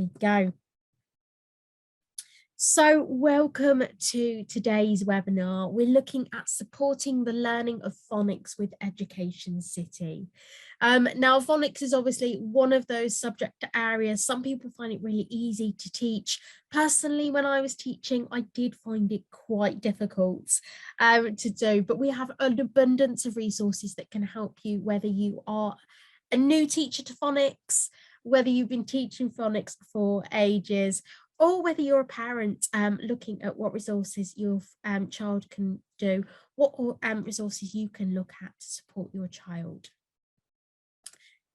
we go. So welcome to today's webinar. We're looking at supporting the learning of phonics with EducationCity. Now, phonics is obviously one of those subject areas. Some people find it really easy to teach. Personally, when I was teaching, I did find it quite difficult to do, but we have an abundance of resources that can help you, whether you are a new teacher to phonics, whether you've been teaching phonics for ages, or whether you're a parent looking at what resources your child can do, what resources you can look at to support your child.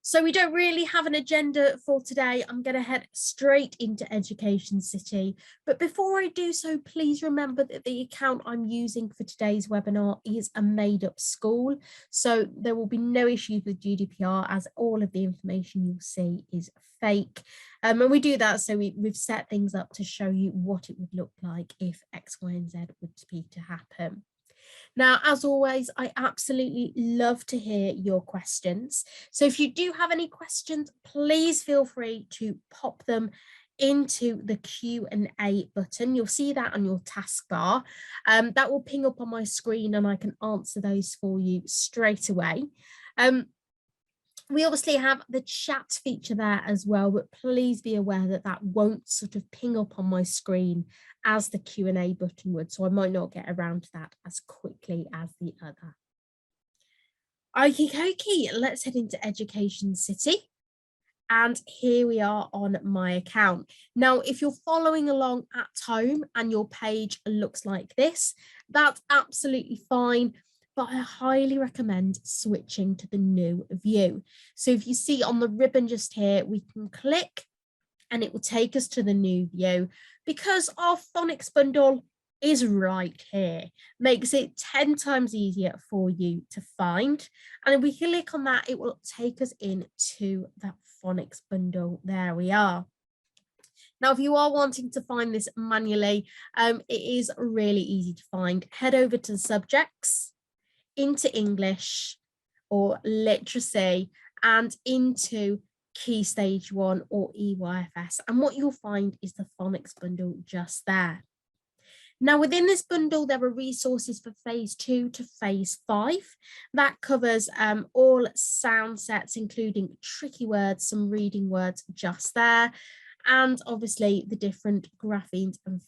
So we don't really have an agenda for today. I'm going to head straight into EducationCity. But before I do so, please remember that the account I'm using for today's webinar is a made-up school. So there will be no issues with GDPR, as all of the information you'll see is fake. And we do that so we've set things up to show you what it would look like if X, Y, and Z would be to happen. Now, as always, I absolutely love to hear your questions. So if you do have any questions, please feel free to pop them into the Q&A button. You'll see that on your taskbar. That will ping up on my screen and I can answer those for you straight away. We obviously have the chat feature there as well, but please be aware that that won't sort of ping up on my screen as the Q&A button would, so I might not get around to that as quickly as the other. Okie, let's head into EducationCity. And here we are on my account. Now, if you're following along at home and your page looks like this, that's absolutely fine. But I highly recommend switching to the new view. So if you see on the ribbon just here, we can click and it will take us to the new view, because our Phonics Bundle is right here. Makes it 10 times easier for you to find. And if we click on that, it will take us into that Phonics Bundle. There we are. Now, if you are wanting to find this manually, it is really easy to find. Head over to subjects, into English or literacy, and into Key Stage 1 or EYFS. And what you'll find is the Phonics Bundle just there. Now, within this bundle, there are resources for phase 2 to phase 5. That covers all sound sets, including tricky words, some reading words just there, and obviously the different graphemes and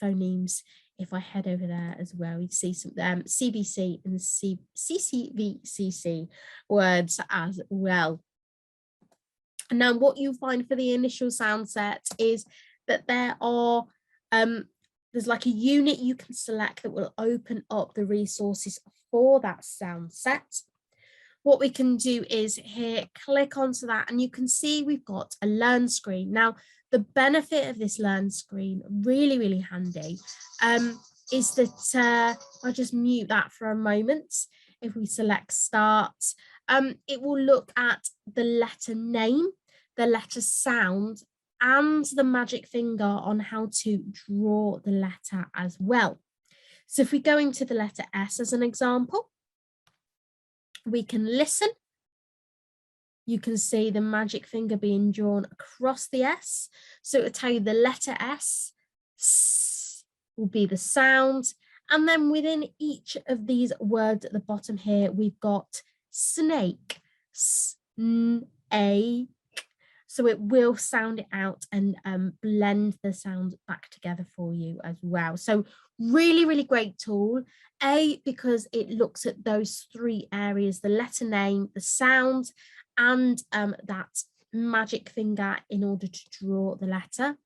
phonemes. If I head over there as well, you see some CBC and CCVCC words as well. Now, what you find for the initial sound set is that there are there's like a unit you can select that will open up the resources for that sound set. What we can do is here, click onto that, and you can see we've got a learn screen. Now, the benefit of this learn screen, really, really handy, is that I'll just mute that for a moment. If we select start, it will look at the letter name, the letter sound, and the magic finger on how to draw the letter as well. So if we go into the letter S as an example, we can listen. You can see the magic finger being drawn across the S. So it will tell you the letter S will be the sound. And then within each of these words at the bottom here, we've got snake, snake. So it will sound it out and blend the sounds back together for you as well. So really, really great tool. Because it looks at those 3 areas, the letter name, the sound, and that magic finger in order to draw the letter.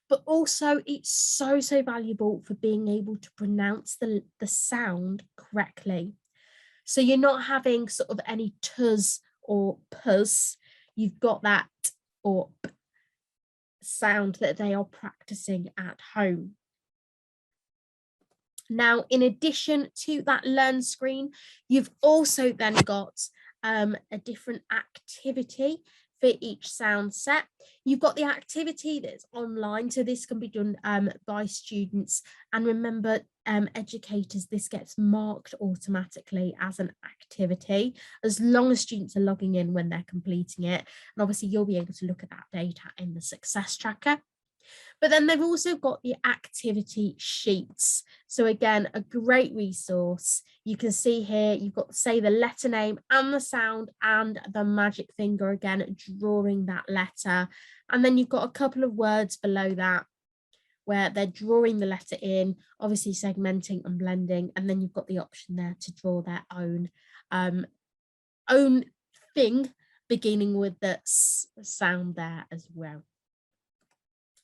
But also it's so valuable for being able to pronounce the sound correctly. So you're not having sort of any tuz or puz. You've got that or p sound that they are practicing at home. Now, in addition to that learn screen, you've also then got a different activity for each sound set. You've got the activity that's online, so this can be done by students. And remember, educators, this gets marked automatically as an activity as long as students are logging in when they're completing it. And obviously you'll be able to look at that data in the success tracker. But then they've also got the activity sheets. So again, a great resource. You can see here, you've got, say, the letter name and the sound and the magic finger, again, drawing that letter. And then you've got a couple of words below that where they're drawing the letter in, obviously segmenting and blending. And then you've got the option there to draw their own thing, beginning with the sound there as well.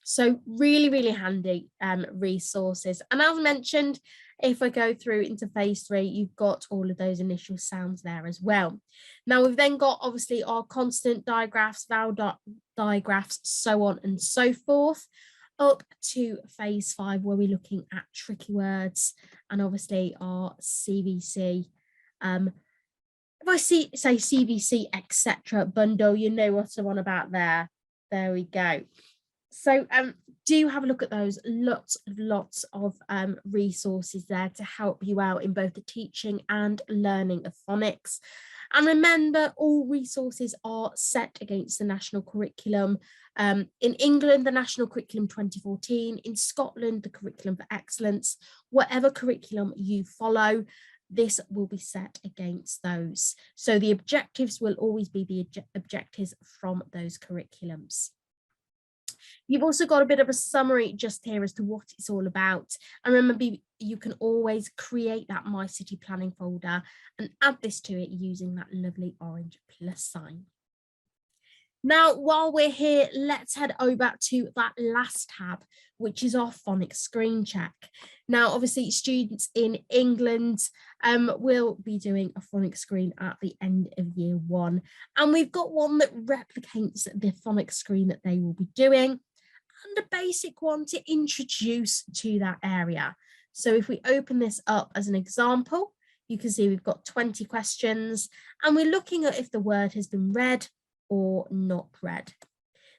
So really, really handy resources. And as mentioned, if I go through into phase 3, you've got all of those initial sounds there as well. Now we've then got obviously our consonant digraphs, vowel digraphs, so on and so forth, up to phase 5, where we're looking at tricky words and obviously our CVC. If I say CVC, etc. bundle, you know what I'm on about there. There we go. So do have a look at those, lots of resources there to help you out in both the teaching and learning of phonics. And remember, all resources are set against the national curriculum. In England, the National Curriculum 2014, in Scotland, the Curriculum for Excellence. Whatever curriculum you follow, this will be set against those. So the objectives will always be the objectives from those curriculums. You've also got a bit of a summary just here as to what it's all about. And remember, you can always create that My City Planning folder and add this to it using that lovely orange plus sign. Now, while we're here, let's head over to that last tab, which is our phonics screen check. Now, obviously, students in England will be doing a phonics screen at the end of year 1. And we've got one that replicates the phonics screen that they will be doing, and a basic one to introduce to that area. So if we open this up as an example, you can see we've got 20 questions, and we're looking at if the word has been read or not read.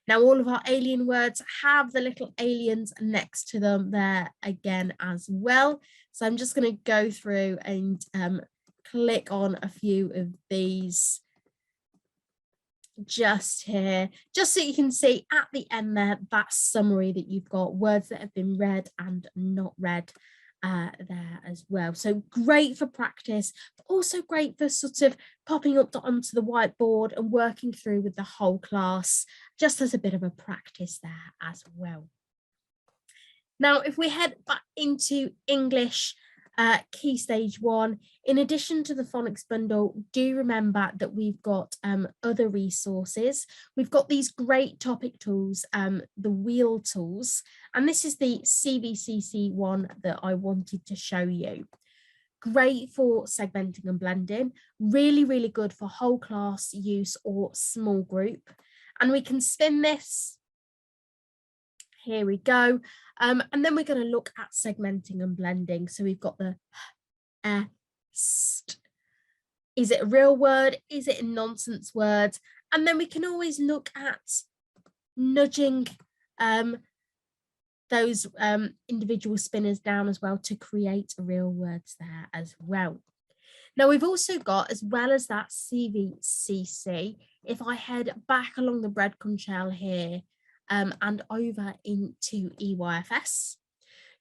Now, all of our alien words have the little aliens next to them there again as well. So I'm just going to go through and click on a few of these just here, just so you can see at the end there, that summary that you've got words that have been read and not read there as well. So great for practice, but also great for sort of popping up onto the whiteboard and working through with the whole class, just as a bit of a practice there as well. Now, if we head back into English, Key Stage 1, in addition to the Phonics Bundle, do remember that we've got other resources. We've got these great topic tools, the wheel tools, and this is the CVCC one that I wanted to show you. Great for segmenting and blending, really, really good for whole class use or small group. And we can spin this. Here we go. And then we're going to look at segmenting and blending. So we've got the est. Is it a real word? Is it a nonsense word? And then we can always look at nudging those individual spinners down as well to create real words there as well. Now we've also got, as well as that CVCC, if I head back along the breadcrumb trail here, and over into EYFS,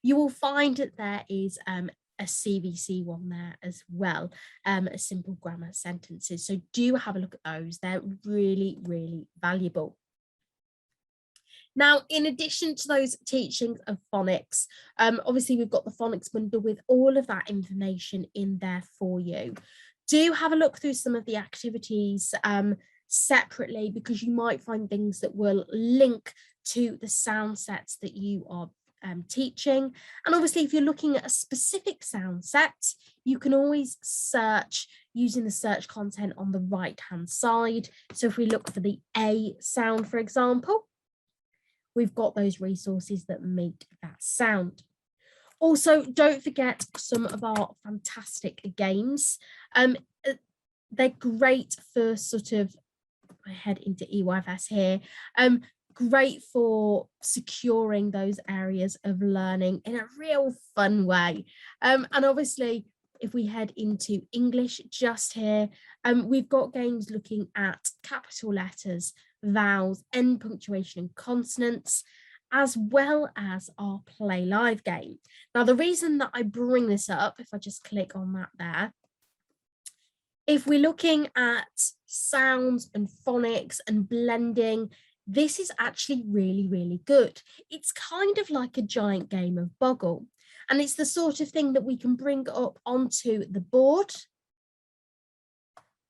you will find that there is a CVC one there as well, a simple grammar sentences. So do have a look at those. They're really, really valuable. Now, in addition to those teachings of phonics, obviously we've got the Phonics Bundle with all of that information in there for you. Do have a look through some of the activities separately, because you might find things that will link to the sound sets that you are teaching. And obviously, if you're looking at a specific sound set, you can always search using the search content on the right hand side. So if we look for the A sound, for example, we've got those resources that make that sound. Also, don't forget some of our fantastic games. They're great for sort of I head into EYFS here, great for securing those areas of learning in a real fun way. And obviously, if we head into English just here, we've got games looking at capital letters, vowels, end punctuation and consonants, as well as our Play Live game. Now, the reason that I bring this up, if I just click on that there, if we're looking at sounds and phonics and blending, this is actually really, really good. It's kind of like a giant game of Boggle. And it's the sort of thing that we can bring up onto the board.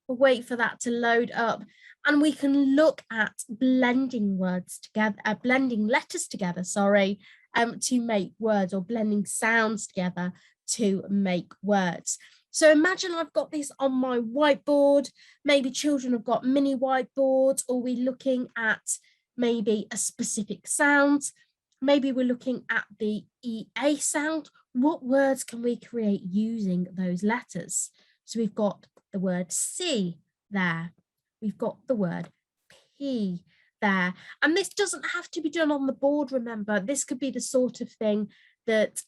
We'll wait for that to load up. And we can look at blending words together, blending letters together, sorry, to make words, or blending sounds together to make words. So imagine I've got this on my whiteboard. Maybe children have got mini whiteboards, or we're looking at maybe a specific sound. Maybe we're looking at the EA sound. What words can we create using those letters? So we've got the word C there. We've got the word P there. And this doesn't have to be done on the board, remember. This could be the sort of thing that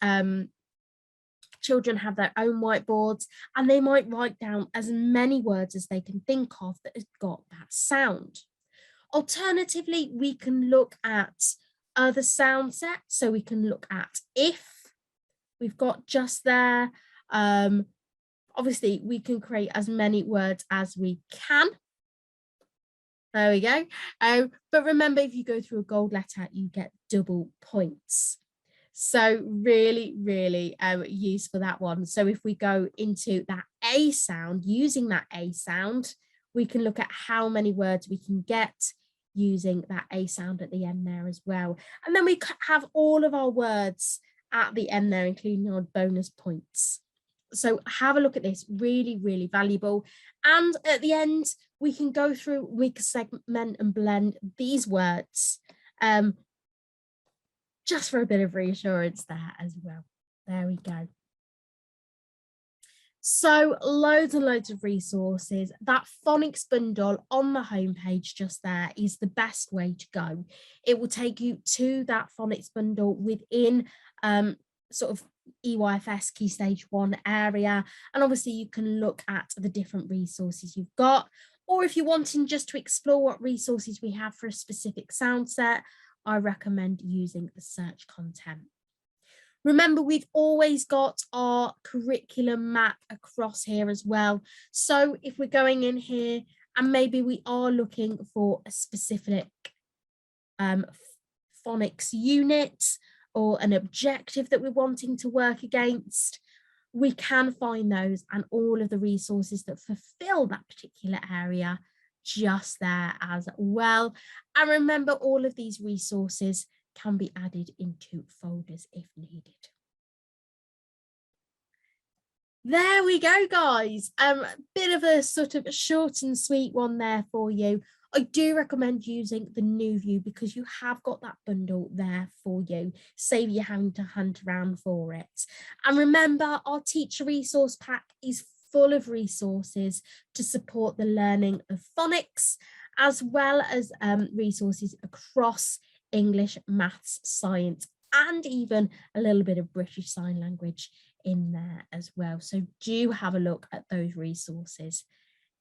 children have their own whiteboards, and they might write down as many words as they can think of that has got that sound. Alternatively, we can look at other sound sets. So we can look at if, we've got just there. Obviously, we can create as many words as we can. There we go. But remember, if you go through a gold letter, you get double points. So really, really useful, that one. So if we go into that A sound, using that A sound, we can look at how many words we can get using that A sound at the end there as well. And then we have all of our words at the end there, including our bonus points. So have a look at this, really, really valuable. And at the end, we can go through, we can segment and blend these words just for a bit of reassurance there as well. There we go. So loads and loads of resources. That Phonics Bundle on the homepage just there is the best way to go. It will take you to that Phonics Bundle within sort of EYFS Key Stage 1 area. And obviously you can look at the different resources you've got. Or if you're wanting just to explore what resources we have for a specific sound set, I recommend using the search content. Remember, we've always got our curriculum map across here as well. So if we're going in here and maybe we are looking for a specific phonics unit or an objective that we're wanting to work against, we can find those and all of the resources that fulfill that particular area just there as well. And remember, all of these resources can be added into folders if needed. There we go, guys. Bit of a sort of short and sweet one there for you. I do recommend using the new view because you have got that bundle there for you. Save you having to hunt around for it. And remember, our teacher resource pack is full of resources to support the learning of phonics, as well as resources across English, maths, science, and even a little bit of British Sign Language in there as well. So do have a look at those resources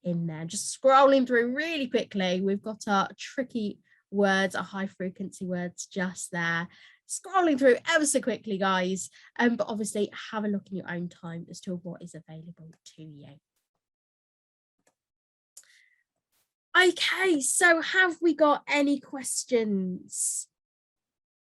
in there. Just scrolling through really quickly, we've got our tricky words, our high frequency words just there. Scrolling through ever so quickly, guys, but obviously have a look in your own time as to what is available to you. Okay, so have we got any questions?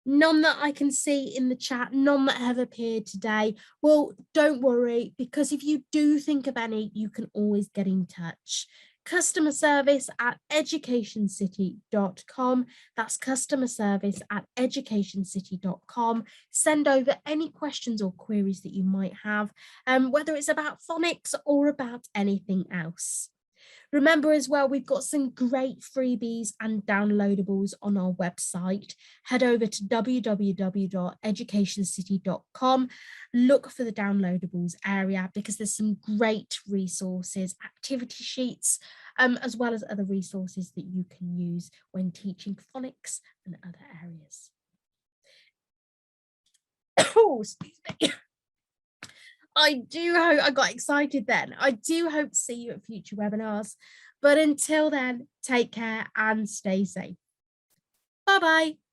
None that I can see in the chat, none that have appeared today. Well, don't worry, because if you do think of any, you can always get in touch. Customer service at educationcity.com. That's customer service at educationcity.com. Send over any questions or queries that you might have, whether it's about phonics or about anything else. Remember as well, we've got some great freebies and downloadables on our website. Head over to www.educationcity.com. Look for the downloadables area because there's some great resources, activity sheets, as well as other resources that you can use when teaching phonics and other areas. Oh, excuse me. I do hope, I got excited then. I do hope to see you at future webinars. But until then, take care and stay safe. Bye-bye.